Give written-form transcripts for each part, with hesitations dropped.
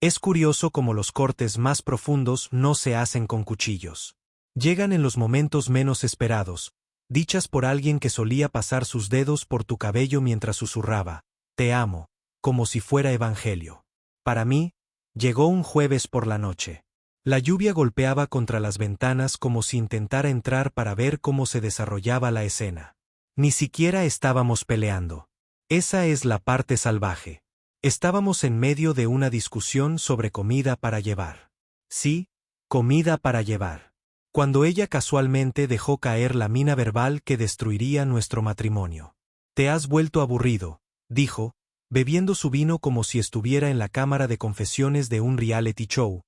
Es curioso cómo los cortes más profundos no se hacen con cuchillos. Llegan en los momentos menos esperados, dichas por alguien que solía pasar sus dedos por tu cabello mientras susurraba, «Te amo», como si fuera evangelio. Para mí, llegó un jueves por la noche. La lluvia golpeaba contra las ventanas como si intentara entrar para ver cómo se desarrollaba la escena. Ni siquiera estábamos peleando. Esa es la parte salvaje. Estábamos en medio de una discusión sobre comida para llevar. Sí, comida para llevar. Cuando ella casualmente dejó caer la mina verbal que destruiría nuestro matrimonio. «Te has vuelto aburrido», dijo, bebiendo su vino como si estuviera en la cámara de confesiones de un reality show,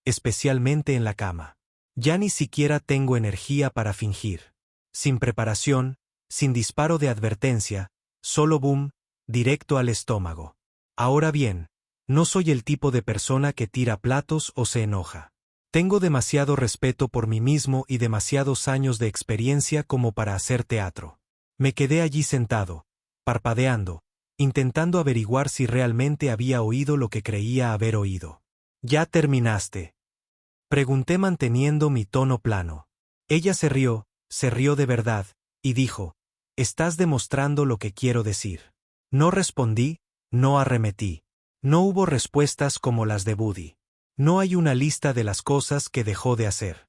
especialmente en la cama. «Ya ni siquiera tengo energía para fingir. Sin preparación, sin disparo de advertencia, solo boom, directo al estómago. Ahora bien, no soy el tipo de persona que tira platos o se enoja. Tengo demasiado respeto por mí mismo y demasiados años de experiencia como para hacer teatro». Me quedé allí sentado, parpadeando, intentando averiguar si realmente había oído lo que creía haber oído. «¿Ya terminaste?», pregunté manteniendo mi tono plano. Ella se rió de verdad, y dijo, «Estás demostrando lo que quiero decir». No respondí, no arremetí. No hubo respuestas como las de Buddy. No hay una lista de las cosas que dejó de hacer.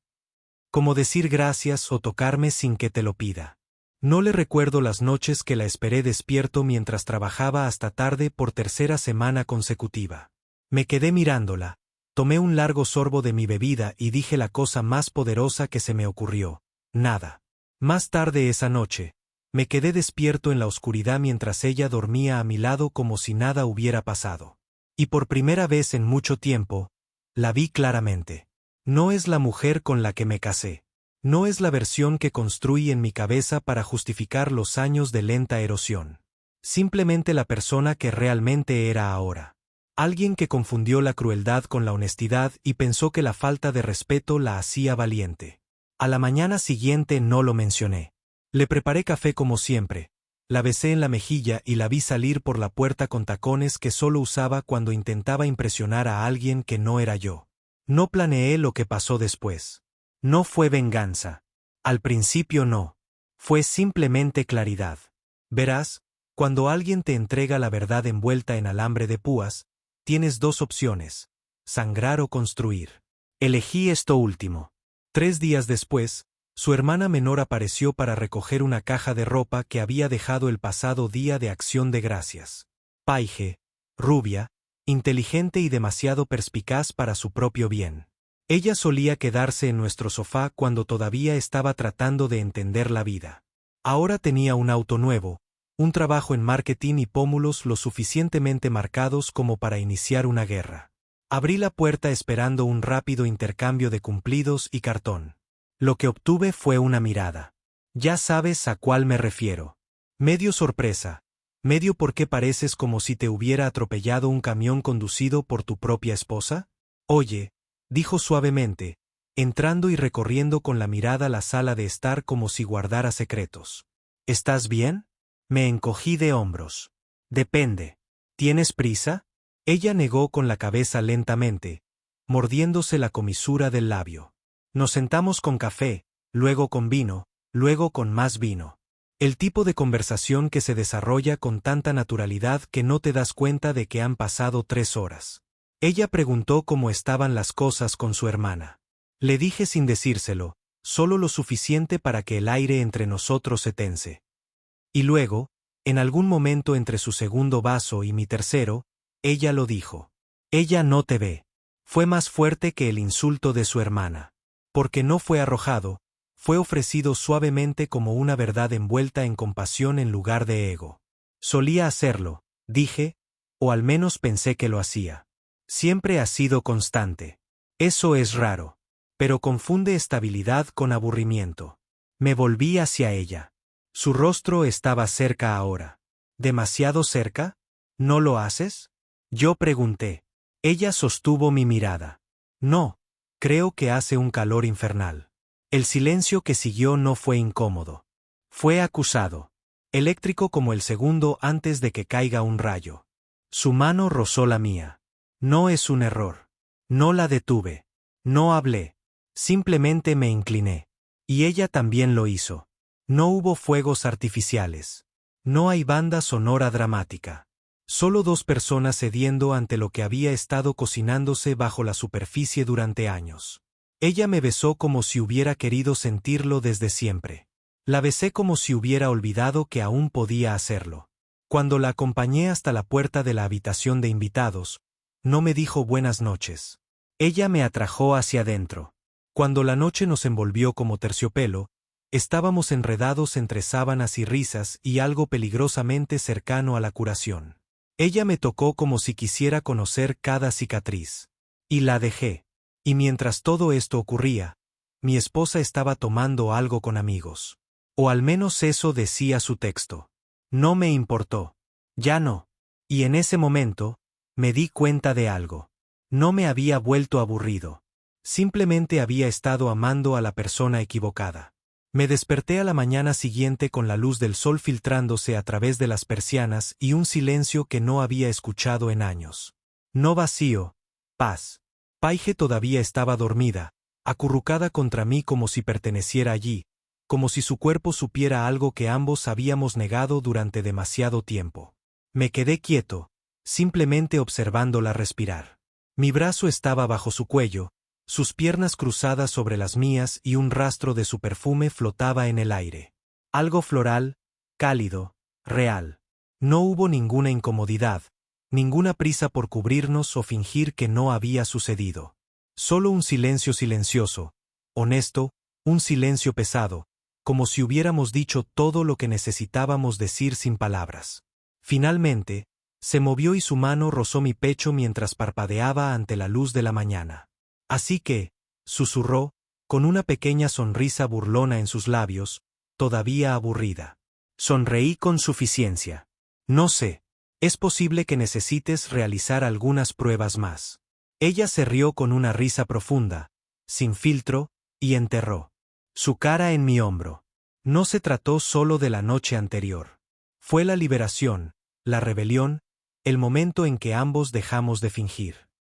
Como decir gracias o tocarme sin que te lo pida. No le recuerdo las noches que la esperé despierto mientras trabajaba hasta tarde por tercera semana consecutiva. Me quedé mirándola, tomé un largo sorbo de mi bebida y dije la cosa más poderosa que se me ocurrió: nada. Más tarde esa noche, me quedé despierto en la oscuridad mientras ella dormía a mi lado como si nada hubiera pasado. Y por primera vez en mucho tiempo, la vi claramente. No es la mujer con la que me casé. No es la versión que construí en mi cabeza para justificar los años de lenta erosión. Simplemente la persona que realmente era ahora. Alguien que confundió la crueldad con la honestidad y pensó que la falta de respeto la hacía valiente. A la mañana siguiente no lo mencioné. Le preparé café como siempre. La besé en la mejilla y la vi salir por la puerta con tacones que solo usaba cuando intentaba impresionar a alguien que no era yo. No planeé lo que pasó después. No fue venganza. Al principio no. Fue simplemente claridad. Verás, cuando alguien te entrega la verdad envuelta en alambre de púas, tienes dos opciones: sangrar o construir. Elegí esto último. 3 días después, su hermana menor apareció para recoger una caja de ropa que había dejado el pasado día de Acción de Gracias. Paige, rubia, inteligente y demasiado perspicaz para su propio bien. Ella solía quedarse en nuestro sofá cuando todavía estaba tratando de entender la vida. Ahora tenía un auto nuevo, un trabajo en marketing y pómulos lo suficientemente marcados como para iniciar una guerra. Abrí la puerta esperando un rápido intercambio de cumplidos y cartón. Lo que obtuve fue una mirada. Ya sabes a cuál me refiero. Medio sorpresa, medio porque pareces como si te hubiera atropellado un camión conducido por tu propia esposa. «Oye», dijo suavemente, entrando y recorriendo con la mirada la sala de estar como si guardara secretos. «¿Estás bien?». Me encogí de hombros. «Depende. ¿Tienes prisa?». Ella negó con la cabeza lentamente, mordiéndose la comisura del labio. Nos sentamos con café, luego con vino, luego con más vino. El tipo de conversación que se desarrolla con tanta naturalidad que no te das cuenta de que han pasado 3 horas. Ella preguntó cómo estaban las cosas con su hermana. Le dije sin decírselo, solo lo suficiente para que el aire entre nosotros se tense. Y luego, en algún momento entre su segundo vaso y mi tercero, ella lo dijo. «Ella no te ve». Fue más fuerte que el insulto de su hermana. Porque no fue arrojado, fue ofrecido suavemente como una verdad envuelta en compasión en lugar de ego. «Solía hacerlo», dije, o al menos pensé que lo hacía. «Siempre ha sido constante. Eso es raro. Pero confunde estabilidad con aburrimiento». Me volví hacia ella. Su rostro estaba cerca ahora. ¿Demasiado cerca? ¿No lo haces?, yo pregunté. Ella sostuvo mi mirada. «No. Creo que hace un calor infernal». El silencio que siguió no fue incómodo. Fue acusado. Eléctrico como el segundo antes de que caiga un rayo. Su mano rozó la mía. No es un error. No la detuve. No hablé. Simplemente me incliné. Y ella también lo hizo. No hubo fuegos artificiales. No hay banda sonora dramática. Solo dos personas cediendo ante lo que había estado cocinándose bajo la superficie durante años. Ella me besó como si hubiera querido sentirlo desde siempre. La besé como si hubiera olvidado que aún podía hacerlo. Cuando la acompañé hasta la puerta de la habitación de invitados, no me dijo buenas noches. Ella me atrajo hacia adentro. Cuando la noche nos envolvió como terciopelo, estábamos enredados entre sábanas y risas y algo peligrosamente cercano a la curación. Ella me tocó como si quisiera conocer cada cicatriz. Y la dejé. Y mientras todo esto ocurría, mi esposa estaba tomando algo con amigos. O al menos eso decía su texto. No me importó. Ya no. Y en ese momento, me di cuenta de algo. No me había vuelto aburrido. Simplemente había estado amando a la persona equivocada. Me desperté a la mañana siguiente con la luz del sol filtrándose a través de las persianas y un silencio que no había escuchado en años. No vacío, paz. Paige todavía estaba dormida, acurrucada contra mí como si perteneciera allí, como si su cuerpo supiera algo que ambos habíamos negado durante demasiado tiempo. Me quedé quieto, simplemente observándola respirar. Mi brazo estaba bajo su cuello, sus piernas cruzadas sobre las mías y un rastro de su perfume flotaba en el aire. Algo floral, cálido, real. No hubo ninguna incomodidad, ninguna prisa por cubrirnos o fingir que no había sucedido. Solo un silencio silencioso, honesto, un silencio pesado, como si hubiéramos dicho todo lo que necesitábamos decir sin palabras. Finalmente, se movió y su mano rozó mi pecho mientras parpadeaba ante la luz de la mañana. Así que, susurró, con una pequeña sonrisa burlona en sus labios, todavía aburrida. Sonreí con suficiencia. No sé, es posible que necesites realizar algunas pruebas más. Ella se rió con una risa profunda, sin filtro, y enterró su cara en mi hombro. No se trató solo de la noche anterior. Fue la liberación, la rebelión, el momento en que ambos dejamos de fingir.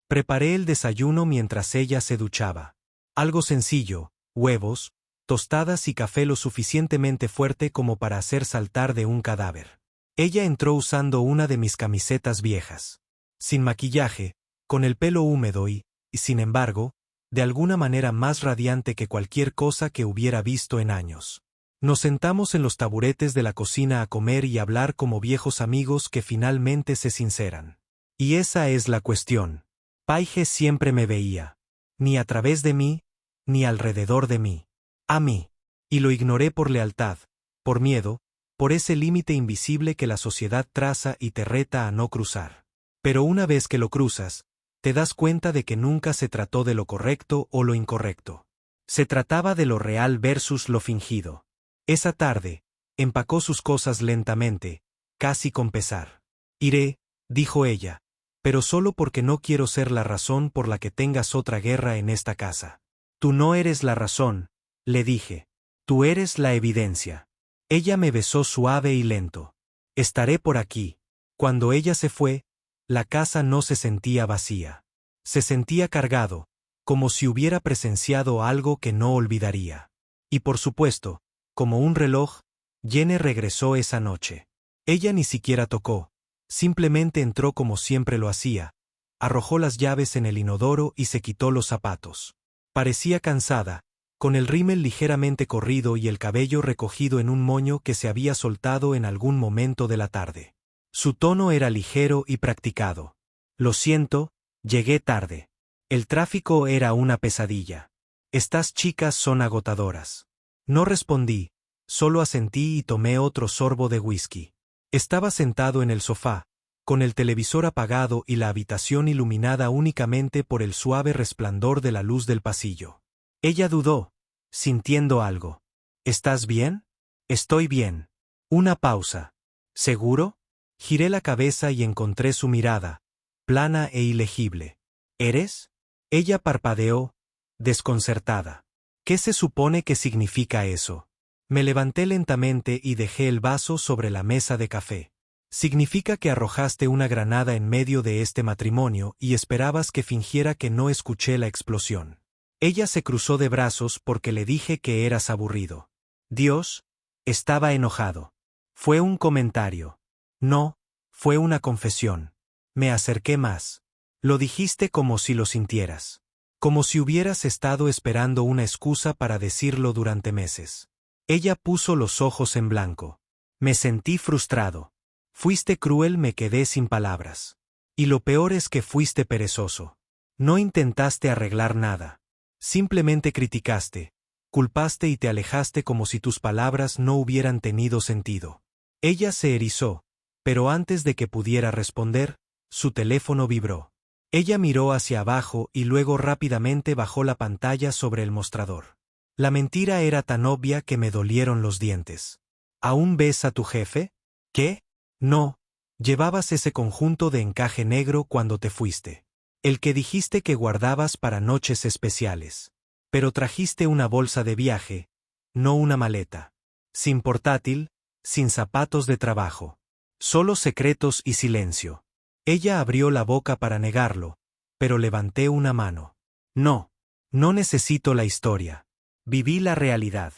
Preparé el desayuno mientras ella se duchaba. Algo sencillo, huevos, tostadas y café lo suficientemente fuerte como para hacer saltar de un cadáver. Ella entró usando una de mis camisetas viejas. Sin maquillaje, con el pelo húmedo y, sin embargo, de alguna manera más radiante que cualquier cosa que hubiera visto en años. Nos sentamos en los taburetes de la cocina a comer y hablar como viejos amigos que finalmente se sinceran. Y esa es la cuestión. Paige siempre me veía. Ni a través de mí, ni alrededor de mí. A mí. Y lo ignoré por lealtad, por miedo, por ese límite invisible que la sociedad traza y te reta a no cruzar. Pero una vez que lo cruzas, te das cuenta de que nunca se trató de lo correcto o lo incorrecto. Se trataba de lo real versus lo fingido. Esa tarde, empacó sus cosas lentamente, casi con pesar. Iré, dijo ella, pero solo porque no quiero ser la razón por la que tengas otra guerra en esta casa. Tú no eres la razón, le dije. Tú eres la evidencia. Ella me besó suave y lento. Estaré por aquí. Cuando ella se fue, la casa no se sentía vacía. Se sentía cargado, como si hubiera presenciado algo que no olvidaría. Y por supuesto, como un reloj, Jenny regresó esa noche. Ella ni siquiera tocó. Simplemente entró como siempre lo hacía, arrojó las llaves en el inodoro y se quitó los zapatos. Parecía cansada, con el rímel ligeramente corrido y el cabello recogido en un moño que se había soltado en algún momento de la tarde. Su tono era ligero y practicado. Lo siento, llegué tarde. El tráfico era una pesadilla. Estas chicas son agotadoras. No respondí, solo asentí y tomé otro sorbo de whisky. Estaba sentado en el sofá, con el televisor apagado y la habitación iluminada únicamente por el suave resplandor de la luz del pasillo. Ella dudó, sintiendo algo. ¿Estás bien? Estoy bien. Una pausa. ¿Seguro? Giré la cabeza y encontré su mirada, plana e ilegible. ¿Eres? Ella parpadeó, desconcertada. ¿Qué se supone que significa eso? Me levanté lentamente y dejé el vaso sobre la mesa de café. Significa que arrojaste una granada en medio de este matrimonio y esperabas que fingiera que no escuché la explosión. Ella se cruzó de brazos porque le dije que eras aburrido. Dios, estaba enojado. Fue un comentario. No, fue una confesión. Me acerqué más. Lo dijiste como si lo sintieras. Como si hubieras estado esperando una excusa para decirlo durante meses. Ella puso los ojos en blanco. Me sentí frustrado. Fuiste cruel, me quedé sin palabras. Y lo peor es que fuiste perezoso. No intentaste arreglar nada. Simplemente criticaste, culpaste y te alejaste como si tus palabras no hubieran tenido sentido. Ella se erizó, pero antes de que pudiera responder, su teléfono vibró. Ella miró hacia abajo y luego rápidamente bajó la pantalla sobre el mostrador. La mentira era tan obvia que me dolieron los dientes. ¿Aún ves a tu jefe? ¿Qué? No, llevabas ese conjunto de encaje negro cuando te fuiste. El que dijiste que guardabas para noches especiales. Pero trajiste una bolsa de viaje, no una maleta. Sin portátil, sin zapatos de trabajo. Solo secretos y silencio. Ella abrió la boca para negarlo, pero levanté una mano. No, no necesito la historia. Viví la realidad.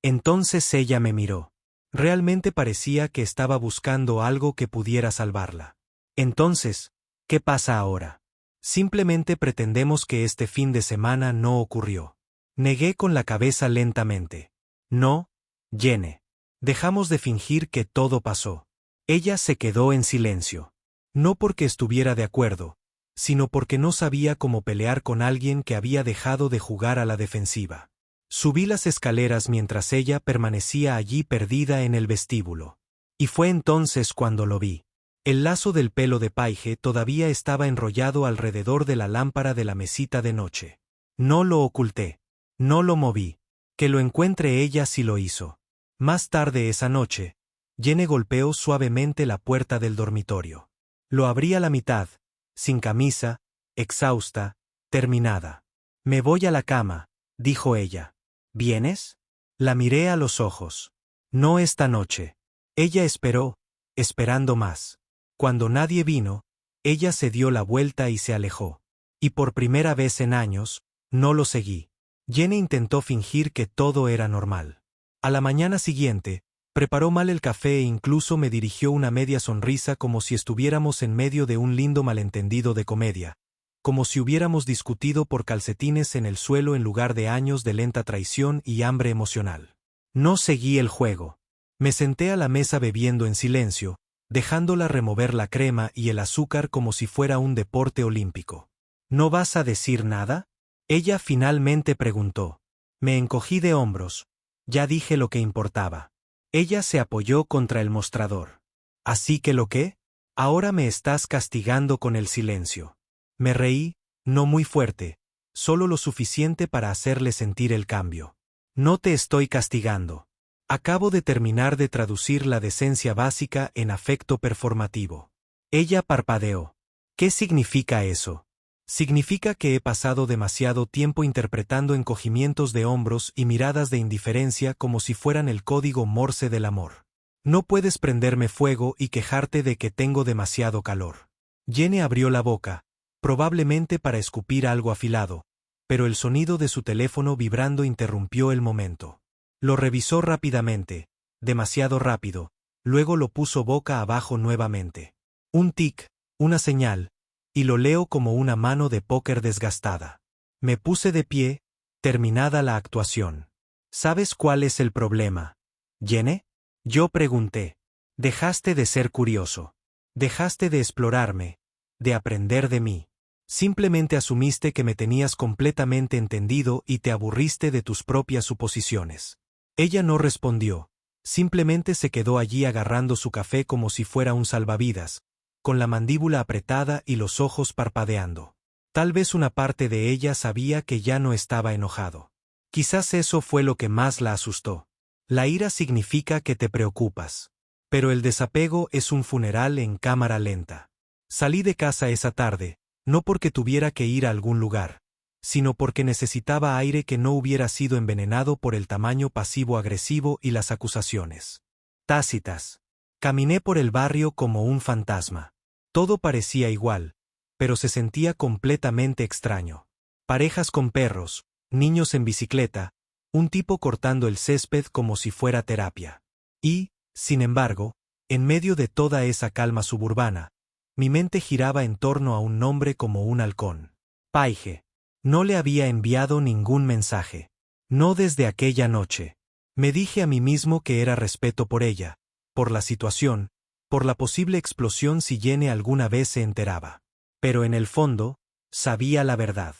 Entonces ella me miró. Realmente parecía que estaba buscando algo que pudiera salvarla. Entonces, ¿qué pasa ahora? Simplemente pretendemos que este fin de semana no ocurrió. Negué con la cabeza lentamente. No, Jenny. Dejamos de fingir que todo pasó. Ella se quedó en silencio. No porque estuviera de acuerdo, sino porque no sabía cómo pelear con alguien que había dejado de jugar a la defensiva. Subí las escaleras mientras ella permanecía allí perdida en el vestíbulo. Y fue entonces cuando lo vi. El lazo del pelo de paije todavía estaba enrollado alrededor de la lámpara de la mesita de noche. No lo oculté. No lo moví. Que lo encuentre ella sí lo hizo. Más tarde esa noche, Jenny golpeó suavemente la puerta del dormitorio. Lo abrí a la mitad, sin camisa, exhausta, terminada. Me voy a la cama, dijo ella. ¿Vienes? La miré a los ojos. No esta noche. Ella esperó, esperando más. Cuando nadie vino, ella se dio la vuelta y se alejó. Y por primera vez en años, no lo seguí. Jenny intentó fingir que todo era normal. A la mañana siguiente, preparó mal el café e incluso me dirigió una media sonrisa como si estuviéramos en medio de un lindo malentendido de comedia, como si hubiéramos discutido por calcetines en el suelo en lugar de años de lenta traición y hambre emocional. No seguí el juego. Me senté a la mesa bebiendo en silencio, dejándola remover la crema y el azúcar como si fuera un deporte olímpico. ¿No vas a decir nada? Ella finalmente preguntó. Me encogí de hombros. Ya dije lo que importaba. Ella se apoyó contra el mostrador. ¿Así que lo qué? Ahora me estás castigando con el silencio. Me reí, no muy fuerte, solo lo suficiente para hacerle sentir el cambio. No te estoy castigando. Acabo de terminar de traducir la decencia básica en afecto performativo. Ella parpadeó. ¿Qué significa eso? Significa que he pasado demasiado tiempo interpretando encogimientos de hombros y miradas de indiferencia como si fueran el código Morse del amor. No puedes prenderme fuego y quejarte de que tengo demasiado calor. Jenny abrió la boca, probablemente para escupir algo afilado, pero el sonido de su teléfono vibrando interrumpió el momento. Lo revisó rápidamente, demasiado rápido, luego lo puso boca abajo nuevamente. Un tic, una señal, y lo leo como una mano de póker desgastada. Me puse de pie, terminada la actuación. ¿Sabes cuál es el problema, Jenny? Yo pregunté. Dejaste de ser curioso. Dejaste de explorarme, de aprender de mí. Simplemente asumiste que me tenías completamente entendido y te aburriste de tus propias suposiciones. Ella no respondió, simplemente se quedó allí agarrando su café como si fuera un salvavidas, con la mandíbula apretada y los ojos parpadeando. Tal vez una parte de ella sabía que ya no estaba enojado. Quizás eso fue lo que más la asustó. La ira significa que te preocupas. Pero el desapego es un funeral en cámara lenta. Salí de casa esa tarde, no porque tuviera que ir a algún lugar, sino porque necesitaba aire que no hubiera sido envenenado por el tamaño pasivo-agresivo y las acusaciones tácitas. Caminé por el barrio como un fantasma. Todo parecía igual, pero se sentía completamente extraño. Parejas con perros, niños en bicicleta, un tipo cortando el césped como si fuera terapia. Y, sin embargo, en medio de toda esa calma suburbana, mi mente giraba en torno a un nombre como un halcón. Paige. No le había enviado ningún mensaje. No desde aquella noche. Me dije a mí mismo que era respeto por ella, por la situación, por la posible explosión si Jenny alguna vez se enteraba. Pero en el fondo, sabía la verdad.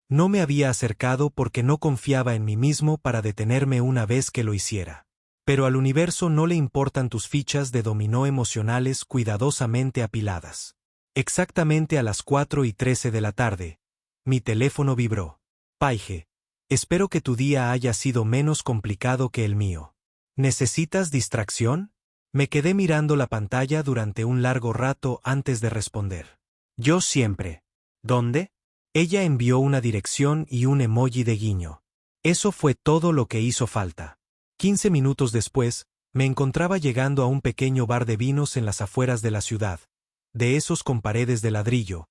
No me había acercado porque no confiaba en mí mismo para detenerme una vez que lo hiciera. Pero al universo no le importan tus fichas de dominó emocionales cuidadosamente apiladas. Exactamente a las 4:13 de la tarde, mi teléfono vibró. Paige, espero que tu día haya sido menos complicado que el mío. ¿Necesitas distracción? Me quedé mirando la pantalla durante un largo rato antes de responder. Yo siempre. ¿Dónde? Ella envió una dirección y un emoji de guiño. Eso fue todo lo que hizo falta. 15 minutos después, me encontraba llegando a un pequeño bar de vinos en las afueras de la ciudad, de esos con paredes de ladrillo,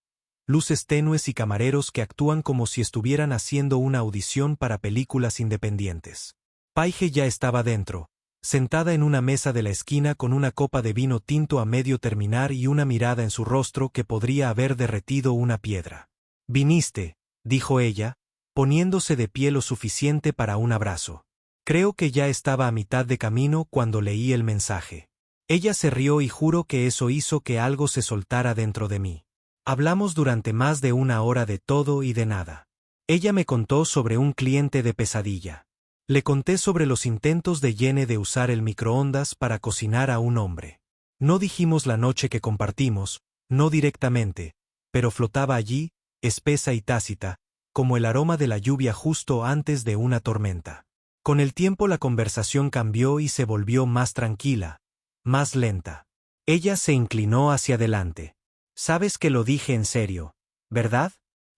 luces tenues y camareros que actúan como si estuvieran haciendo una audición para películas independientes. Paige ya estaba dentro, sentada en una mesa de la esquina con una copa de vino tinto a medio terminar y una mirada en su rostro que podría haber derretido una piedra. «Viniste», dijo ella, poniéndose de pie lo suficiente para un abrazo. Creo que ya estaba a mitad de camino cuando leí el mensaje. Ella se rió y juro que eso hizo que algo se soltara dentro de mí. Hablamos durante más de una hora de todo y de nada. Ella me contó sobre un cliente de pesadilla. Le conté sobre los intentos de Jenny de usar el microondas para cocinar a un hombre. No dijimos la noche que compartimos, no directamente, pero flotaba allí, espesa y tácita, como el aroma de la lluvia justo antes de una tormenta. Con el tiempo la conversación cambió y se volvió más tranquila, más lenta. Ella se inclinó hacia adelante. Sabes que lo dije en serio, ¿verdad?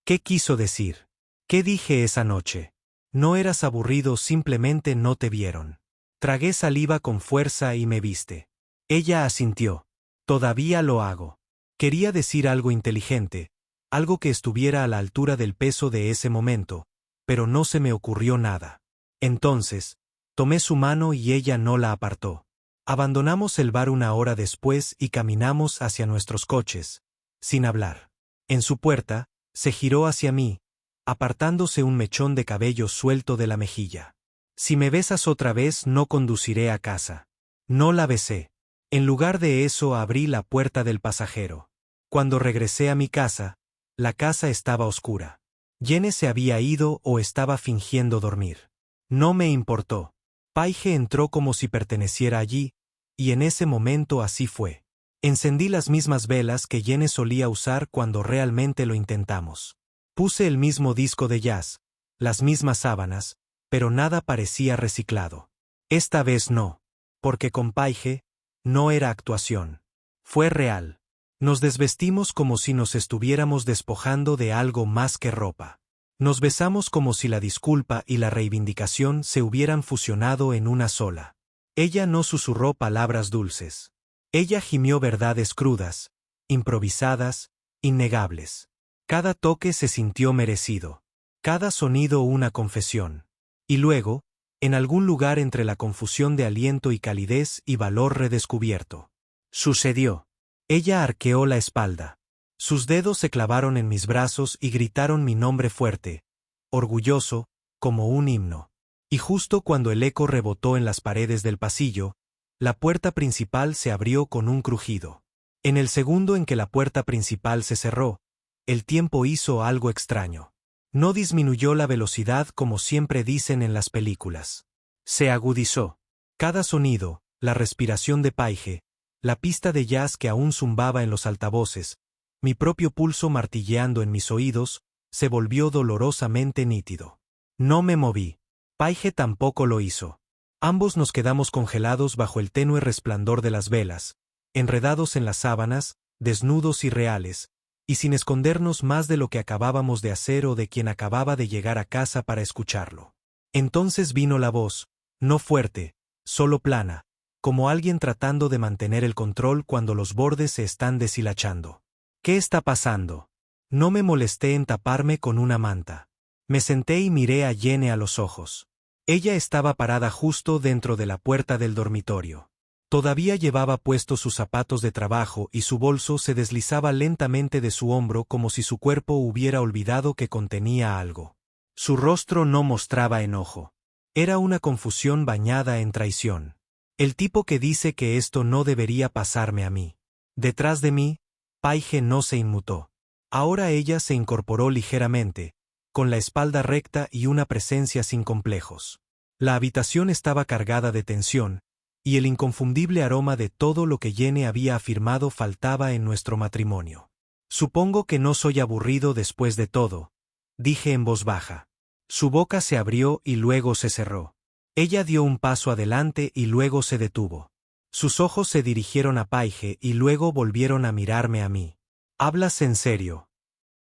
¿Qué quiso decir? ¿Qué dije esa noche? No eras aburrido, simplemente no te vieron. Tragué saliva con fuerza y me viste. Ella asintió. Todavía lo hago. Quería decir algo inteligente, algo que estuviera a la altura del peso de ese momento, pero no se me ocurrió nada. Entonces, tomé su mano y ella no la apartó. Abandonamos el bar una hora después y caminamos hacia nuestros coches, sin hablar. En su puerta, se giró hacia mí, apartándose un mechón de cabello suelto de la mejilla. Si me besas otra vez no conduciré a casa. No la besé. En lugar de eso abrí la puerta del pasajero. Cuando regresé a mi casa, la casa estaba oscura. Jenny se había ido o estaba fingiendo dormir. No me importó. Paige entró como si perteneciera allí, y en ese momento así fue. Encendí las mismas velas que Jenny solía usar cuando realmente lo intentamos. Puse el mismo disco de jazz, las mismas sábanas, pero nada parecía reciclado. Esta vez no, porque con Paige, no era actuación. Fue real. Nos desvestimos como si nos estuviéramos despojando de algo más que ropa. Nos besamos como si la disculpa y la reivindicación se hubieran fusionado en una sola. Ella no susurró palabras dulces. Ella gimió verdades crudas, improvisadas, innegables. Cada toque se sintió merecido. Cada sonido una confesión. Y luego, en algún lugar entre la confusión de aliento y calidez y valor redescubierto. Sucedió. Ella arqueó la espalda. Sus dedos se clavaron en mis brazos y gritaron mi nombre fuerte, orgulloso, como un himno. Y justo cuando el eco rebotó en las paredes del pasillo, la puerta principal se abrió con un crujido. En el segundo en que la puerta principal se cerró, el tiempo hizo algo extraño. No disminuyó la velocidad como siempre dicen en las películas. Se agudizó. Cada sonido, la respiración de Paige, la pista de jazz que aún zumbaba en los altavoces, mi propio pulso martilleando en mis oídos, se volvió dolorosamente nítido. No me moví. Paige tampoco lo hizo. Ambos nos quedamos congelados bajo el tenue resplandor de las velas, enredados en las sábanas, desnudos y reales, y sin escondernos más de lo que acabábamos de hacer o de quien acababa de llegar a casa para escucharlo. Entonces vino la voz, no fuerte, solo plana, como alguien tratando de mantener el control cuando los bordes se están deshilachando. ¿Qué está pasando? No me molesté en taparme con una manta. Me senté y miré a Jenny a los ojos. Ella estaba parada justo dentro de la puerta del dormitorio. Todavía llevaba puestos sus zapatos de trabajo y su bolso se deslizaba lentamente de su hombro como si su cuerpo hubiera olvidado que contenía algo. Su rostro no mostraba enojo. Era una confusión bañada en traición. El tipo que dice que esto no debería pasarme a mí. Detrás de mí, Paige no se inmutó. Ahora ella se incorporó ligeramente, con la espalda recta y una presencia sin complejos. La habitación estaba cargada de tensión, y el inconfundible aroma de todo lo que Jenny había afirmado faltaba en nuestro matrimonio. Supongo que no soy aburrido después de todo, dije en voz baja. Su boca se abrió y luego se cerró. Ella dio un paso adelante y luego se detuvo. Sus ojos se dirigieron a Paige y luego volvieron a mirarme a mí. ¿Hablas en serio?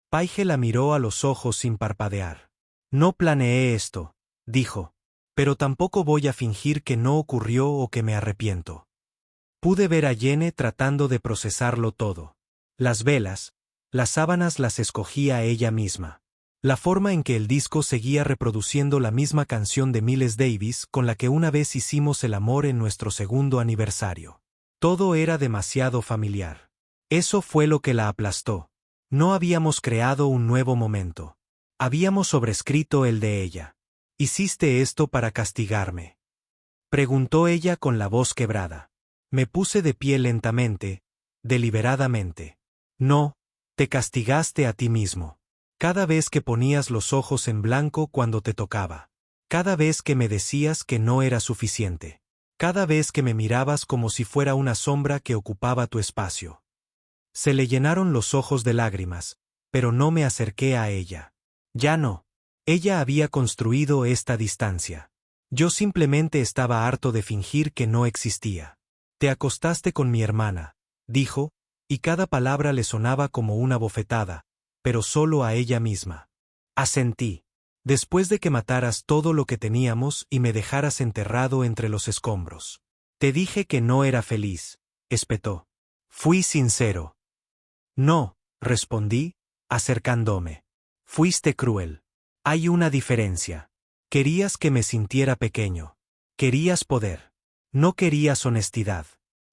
Paige la miró a los ojos sin parpadear. No planeé esto, dijo. Pero tampoco voy a fingir que no ocurrió o que me arrepiento. Pude ver a Jenny tratando de procesarlo todo. Las velas, las sábanas las escogía ella misma. La forma en que el disco seguía reproduciendo la misma canción de Miles Davis con la que una vez hicimos el amor en nuestro segundo aniversario. Todo era demasiado familiar. Eso fue lo que la aplastó. No habíamos creado un nuevo momento. Habíamos sobrescrito el de ella. ¿Hiciste esto para castigarme?, preguntó ella con la voz quebrada. Me puse de pie lentamente, deliberadamente. No, te castigaste a ti mismo. Cada vez que ponías los ojos en blanco cuando te tocaba. Cada vez que me decías que no era suficiente. Cada vez que me mirabas como si fuera una sombra que ocupaba tu espacio. Se le llenaron los ojos de lágrimas, pero no me acerqué a ella. Ya no. Ella había construido esta distancia. Yo simplemente estaba harto de fingir que no existía. Te acostaste con mi hermana, dijo, y cada palabra le sonaba como una bofetada, pero solo a ella misma. Asentí. Después de que mataras todo lo que teníamos y me dejaras enterrado entre los escombros. Te dije que no era feliz, espetó. Fui sincero. No, respondí, acercándome. Fuiste cruel. Hay una diferencia. Querías que me sintiera pequeño. Querías poder. No querías honestidad.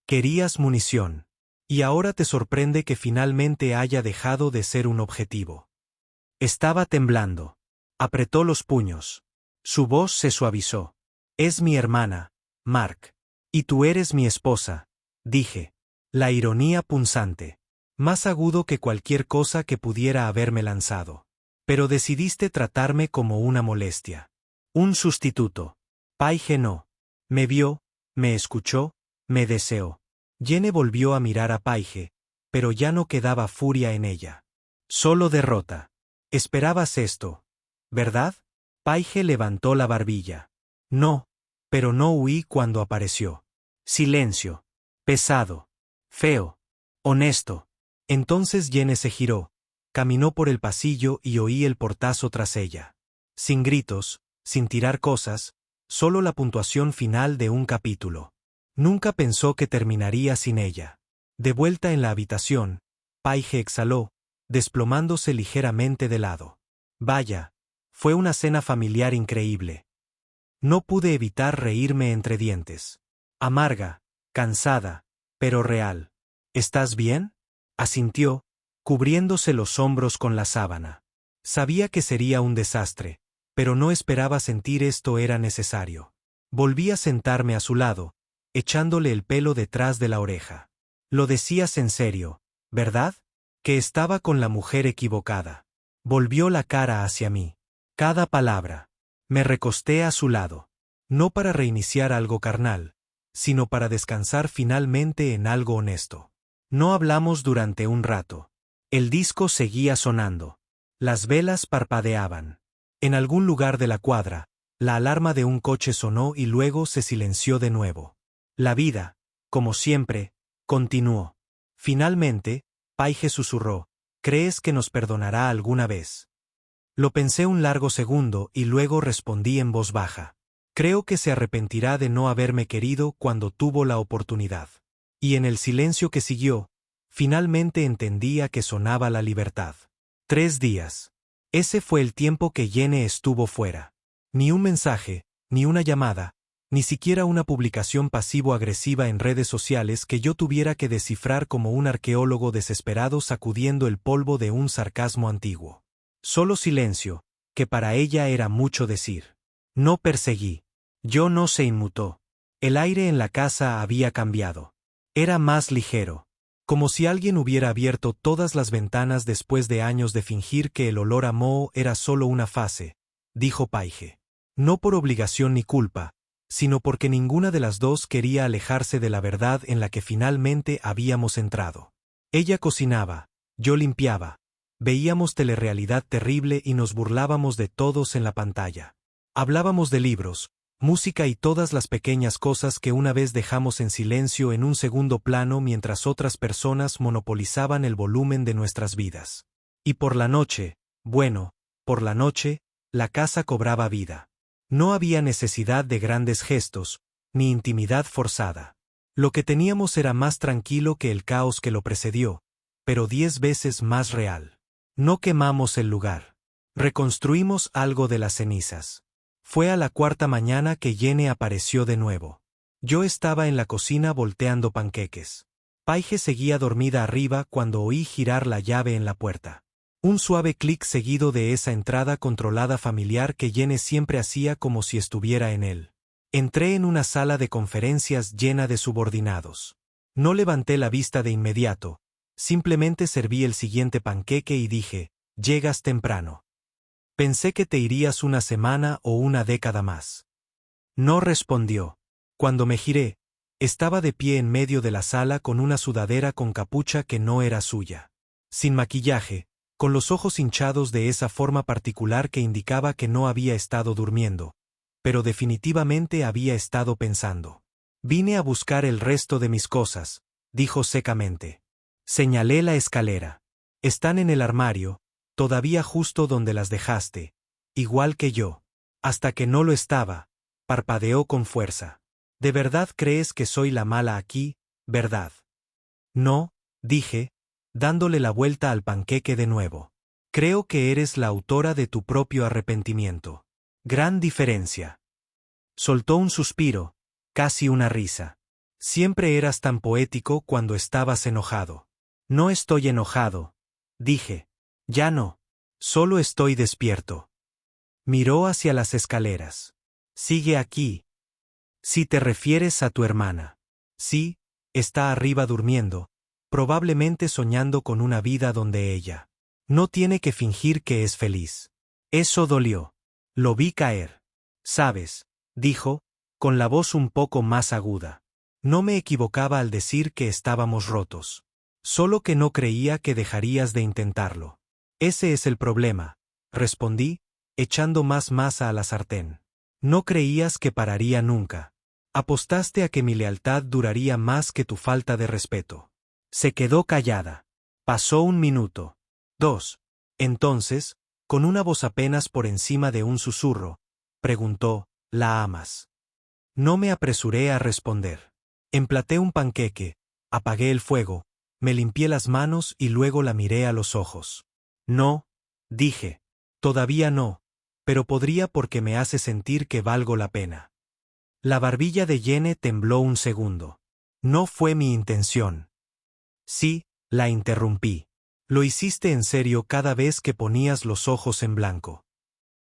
Querías munición. Y ahora te sorprende que finalmente haya dejado de ser un objetivo. Estaba temblando. Apretó los puños. Su voz se suavizó. Es mi hermana, Mark. Y tú eres mi esposa, dije. La ironía punzante. Más agudo que cualquier cosa que pudiera haberme lanzado. Pero decidiste tratarme como una molestia. Un sustituto. Paige no. Me vio, me escuchó, me deseó. Jenny volvió a mirar a Paige, pero ya no quedaba furia en ella. Solo derrota. Esperabas esto, ¿verdad? Paige levantó la barbilla. No, pero no huí cuando apareció. Silencio. Pesado. Feo. Honesto. Entonces Jenny se giró, caminó por el pasillo y oí el portazo tras ella. Sin gritos, sin tirar cosas, solo la puntuación final de un capítulo. Nunca pensó que terminaría sin ella. De vuelta en la habitación, Paige exhaló, desplomándose ligeramente de lado. Vaya, fue una cena familiar increíble. No pude evitar reírme entre dientes. Amarga, cansada, pero real. ¿Estás bien?, asintió, cubriéndose los hombros con la sábana. Sabía que sería un desastre, pero no esperaba sentir esto era necesario. Volví a sentarme a su lado, echándole el pelo detrás de la oreja. Lo decías en serio, ¿verdad? Que estaba con la mujer equivocada. Volvió la cara hacia mí. Cada palabra. Me recosté a su lado. No para reiniciar algo carnal, sino para descansar finalmente en algo honesto. No hablamos durante un rato. El disco seguía sonando. Las velas parpadeaban. En algún lugar de la cuadra, la alarma de un coche sonó y luego se silenció de nuevo. La vida, como siempre, continuó. Finalmente, Paige susurró, ¿crees que nos perdonará alguna vez? Lo pensé un largo segundo y luego respondí en voz baja. Creo que se arrepentirá de no haberme querido cuando tuvo la oportunidad. Y en el silencio que siguió, finalmente entendí a qué sonaba la libertad. 3 días. Ese fue el tiempo que Jenny estuvo fuera. Ni un mensaje, ni una llamada, ni siquiera una publicación pasivo-agresiva en redes sociales que yo tuviera que descifrar como un arqueólogo desesperado sacudiendo el polvo de un sarcasmo antiguo. Solo silencio, que para ella era mucho decir. No perseguí. Yo no se inmutó. El aire en la casa había cambiado. Era más ligero. Como si alguien hubiera abierto todas las ventanas después de años de fingir que el olor a moho era solo una fase, dijo Paige. No por obligación ni culpa, sino porque ninguna de las dos quería alejarse de la verdad en la que finalmente habíamos entrado. Ella cocinaba, yo limpiaba, veíamos telerrealidad terrible y nos burlábamos de todos en la pantalla. Hablábamos de libros, música y todas las pequeñas cosas que una vez dejamos en silencio en un segundo plano mientras otras personas monopolizaban el volumen de nuestras vidas. Y por la noche, bueno, por la noche, la casa cobraba vida. No había necesidad de grandes gestos, ni intimidad forzada. Lo que teníamos era más tranquilo que el caos que lo precedió, pero 10 veces más real. No quemamos el lugar. Reconstruimos algo de las cenizas. Fue a la 4ª mañana que Jenny apareció de nuevo. Yo estaba en la cocina volteando panqueques. Paige seguía dormida arriba cuando oí girar la llave en la puerta. Un suave clic seguido de esa entrada controlada familiar que Jenny siempre hacía como si estuviera en él. Entré en una sala de conferencias llena de subordinados. No levanté la vista de inmediato, simplemente serví el siguiente panqueque y dije, «Llegas temprano. Pensé que te irías una semana o una década más». No respondió. Cuando me giré, estaba de pie en medio de la sala con una sudadera con capucha que no era suya. Sin maquillaje, con los ojos hinchados de esa forma particular que indicaba que no había estado durmiendo, pero definitivamente había estado pensando. «Vine a buscar el resto de mis cosas», dijo secamente. Señalé la escalera. «Están en el armario, todavía justo donde las dejaste, igual que yo». Hasta que no lo estaba, parpadeó con fuerza. «¿De verdad crees que soy la mala aquí, verdad?» «No», dije, dándole la vuelta al panqueque de nuevo. «Creo que eres la autora de tu propio arrepentimiento. Gran diferencia». Soltó un suspiro, casi una risa. «Siempre eras tan poético cuando estabas enojado». «No estoy enojado», dije. «Ya no. Solo estoy despierto». Miró hacia las escaleras. «Sigue aquí». «Si te refieres a tu hermana». «Sí, está arriba durmiendo, probablemente soñando con una vida donde ella no tiene que fingir que es feliz». Eso dolió. Lo vi caer. «¿Sabes?», dijo, con la voz un poco más aguda. No me equivocaba al decir que estábamos rotos. Solo que no creía que dejarías de intentarlo. «Ese es el problema», respondí, echando más masa a la sartén. «No creías que pararía nunca. Apostaste a que mi lealtad duraría más que tu falta de respeto». Se quedó callada. Pasó 1 minuto. 2. Entonces, con una voz apenas por encima de un susurro, preguntó, «¿La amas?». No me apresuré a responder. Emplaté un panqueque, apagué el fuego, me limpié las manos y luego la miré a los ojos. «No», dije. «Todavía no, pero podría porque me hace sentir que valgo la pena». La barbilla de Jenny tembló un segundo. «No fue mi intención». «Sí», la interrumpí. «Lo hiciste en serio cada vez que ponías los ojos en blanco.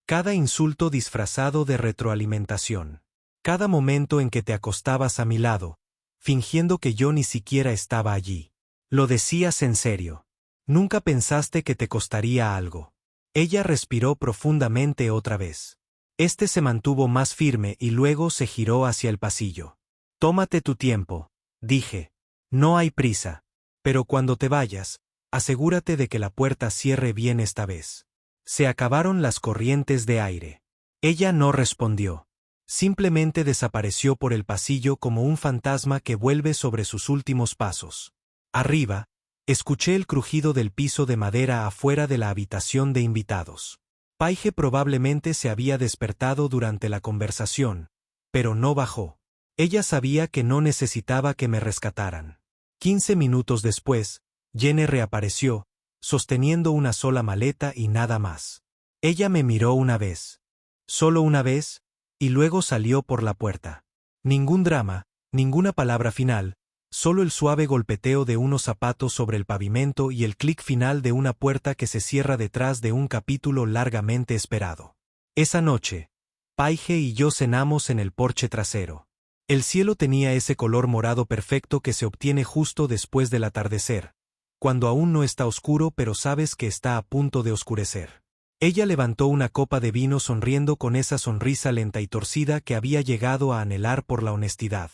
Cada insulto disfrazado de retroalimentación. Cada momento en que te acostabas a mi lado, fingiendo que yo ni siquiera estaba allí. Lo decías en serio. Nunca pensaste que te costaría algo». Ella respiró profundamente otra vez. Este se mantuvo más firme y luego se giró hacia el pasillo. «Tómate tu tiempo», dije. «No hay prisa. Pero cuando te vayas, asegúrate de que la puerta cierre bien esta vez». Se acabaron las corrientes de aire. Ella no respondió. Simplemente desapareció por el pasillo como un fantasma que vuelve sobre sus últimos pasos. Arriba, escuché el crujido del piso de madera afuera de la habitación de invitados. Paige probablemente se había despertado durante la conversación, pero no bajó. Ella sabía que no necesitaba que me rescataran. 15 minutos después, Jenny reapareció, sosteniendo una sola maleta y nada más. Ella me miró una vez. Solo una vez, y luego salió por la puerta. Ningún drama, ninguna palabra final, solo el suave golpeteo de unos zapatos sobre el pavimento y el clic final de una puerta que se cierra detrás de un capítulo largamente esperado. Esa noche, Paige y yo cenamos en el porche trasero. El cielo tenía ese color morado perfecto que se obtiene justo después del atardecer, cuando aún no está oscuro pero sabes que está a punto de oscurecer. Ella levantó una copa de vino sonriendo con esa sonrisa lenta y torcida que había llegado a anhelar por la honestidad.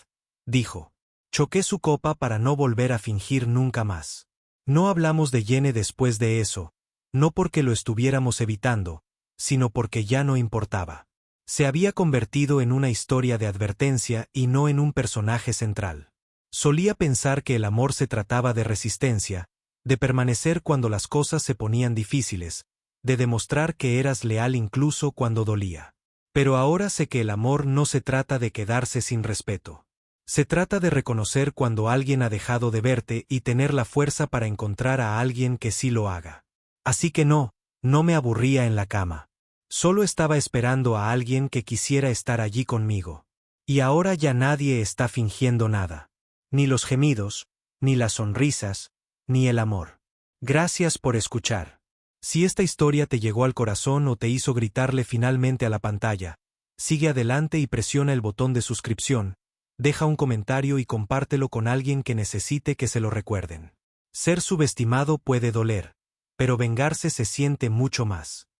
Dijo. Choqué su copa para no volver a fingir nunca más. No hablamos de Jenny después de eso, no porque lo estuviéramos evitando, sino porque ya no importaba. Se había convertido en una historia de advertencia y no en un personaje central. Solía pensar que el amor se trataba de resistencia, de permanecer cuando las cosas se ponían difíciles, de demostrar que eras leal incluso cuando dolía. Pero ahora sé que el amor no se trata de quedarse sin respeto. Se trata de reconocer cuando alguien ha dejado de verte y tener la fuerza para encontrar a alguien que sí lo haga. Así que no me aburría en la cama. Solo estaba esperando a alguien que quisiera estar allí conmigo. Y ahora ya nadie está fingiendo nada. Ni los gemidos, ni las sonrisas, ni el amor. Gracias por escuchar. Si esta historia te llegó al corazón o te hizo gritarle finalmente a la pantalla, sigue adelante y presiona el botón de suscripción, deja un comentario y compártelo con alguien que necesite que se lo recuerden. Ser subestimado puede doler, pero vengarse se siente mucho más.